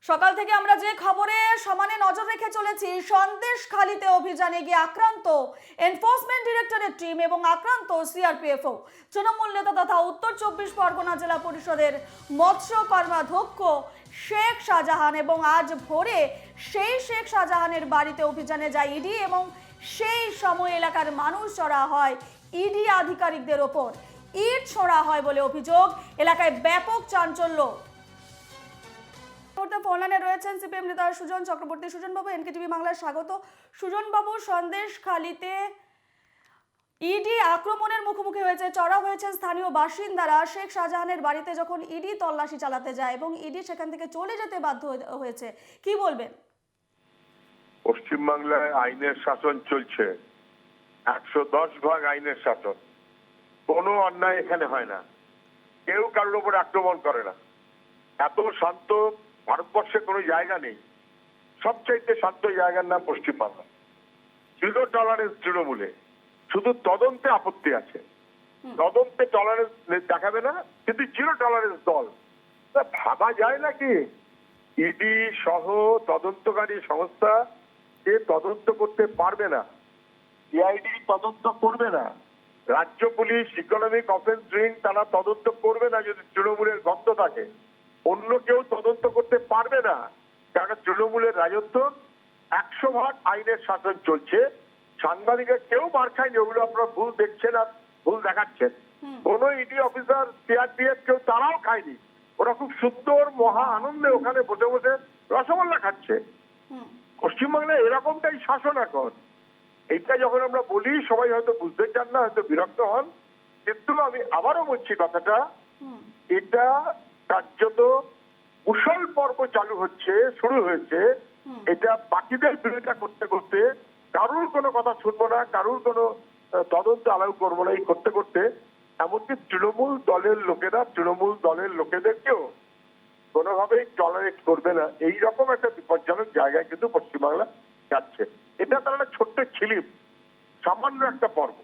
সকাল থেকে আমরা যে খবরে সমানে নজর রেখে চলেছি, সন্দেশখালীতে অভিযানে গিয়ে আক্রান্ত এনফোর্সমেন্ট ডিরেক্টরেট টিম এবং আক্রান্ত সিআরপিএফও। তৃণমূল নেতা তথা উত্তর 24 পরগনা জেলা পরিষদের মৎস্য কর্মাধ্যক্ষ শেখ শাহজাহান এবং আজ ভোরে সেই শেখ শাহজাহানের বাড়িতে অভিযানে যায় ইডি এবং সেই সময় এলাকার মানুষ চড়া হয় ইডি আধিকারিকদের ওপর। ইট ছোড়া হয় বলে অভিযোগ, এলাকায় ব্যাপক চাঞ্চল্য। ফোনলাইনে রয়েছেন সিপিএম নেতা সুজন চক্রবর্তী। সুজন বাবু, এনকেটিভি বাংলায় স্বাগত। সুজন বাবু, সন্দেশখালীতে ইডি আক্রমণের মুখোমুখি হয়েছে, চড়া হয়েছে স্থানীয় বাসিন্দারা। শেখ শাহজাহানের বাড়িতে যখন ইডি তল্লাশি চালাতে যায় এবং ইডি সেখান থেকে চলে যেতে বাধ্য হয়েছে, কি বলবেন? পশ্চিমবাংলায় আইনের শাসন চলছে, 110 ভাগ আইনের শাসন। কোনো অন্যায় এখানে হয় না, কেউ কারোর উপর আক্রমণ করে না। এত শান্ত ভারতবর্ষে কোনো জায়গা নেই। সবচাইতে শান্ত জায়গার নাম পশ্চিমবাংলা। জিরো টলারেন্স তৃণমূলে, শুধু তদন্তে আপত্তি আছে। তদন্তে টলারেন্স দেখাবে না, কিন্তু জিরো টলারেন্স দল। ভাবা যায় নাকি ইডি সহ তদন্তকারী সংস্থা যে তদন্ত করতে পারবে না, সিআইডি তদন্ত করবে না, রাজ্য পুলিশ ইকোনমিক অফেন্স উইং তারা তদন্ত করবে না যদি তৃণমূলের গন্ধ থাকে। অন্য কেউ তদন্ত করতে পারবে না, কারণ তৃণমূলের রাজত্ব 100 ভাগ আইনের শাসন চলছে। সাংবাদিকের কেউ মার খায়নি, ওগুলো আপনারা ভুল দেখছেন আর ভুল দেখাচ্ছেন। কোন ইডি অফিসার সিআরপিএফ কেউ তারাও খায়নি। ওরা খুব সুন্দর মহা আনন্দে ওখানে বসে বসে রসগোল্লা খাচ্ছে। পশ্চিমবাংলায় এরকমটাই শাসন এখন। এইটা যখন আমরা বলি সবাই হয়তো বুঝতে চান না, হয়তো বিরক্ত হন, কিন্তু আমি আবারও বলছি কথাটা, এটা কার্যত কুশল পর্ব চালু হচ্ছে, শুরু হয়েছে। এটা বাকিদের বিরোধিতা করতে করতে কারুর কোনো কথা শুনবো না, কারুর কোনো তদন্ত আলাউ করবো না, এই করতে করতে এমনকি তৃণমূল দলের লোকেরা তৃণমূল দলের লোকেদেরকেও কোনোভাবেই টলারেট করবে না। এইরকম একটা বিপজ্জনক জায়গায় কিন্তু পশ্চিমবাংলা যাচ্ছে। এটা তার একটা ছোট্ট ছিলিপ, সামান্য একটা পর্ব।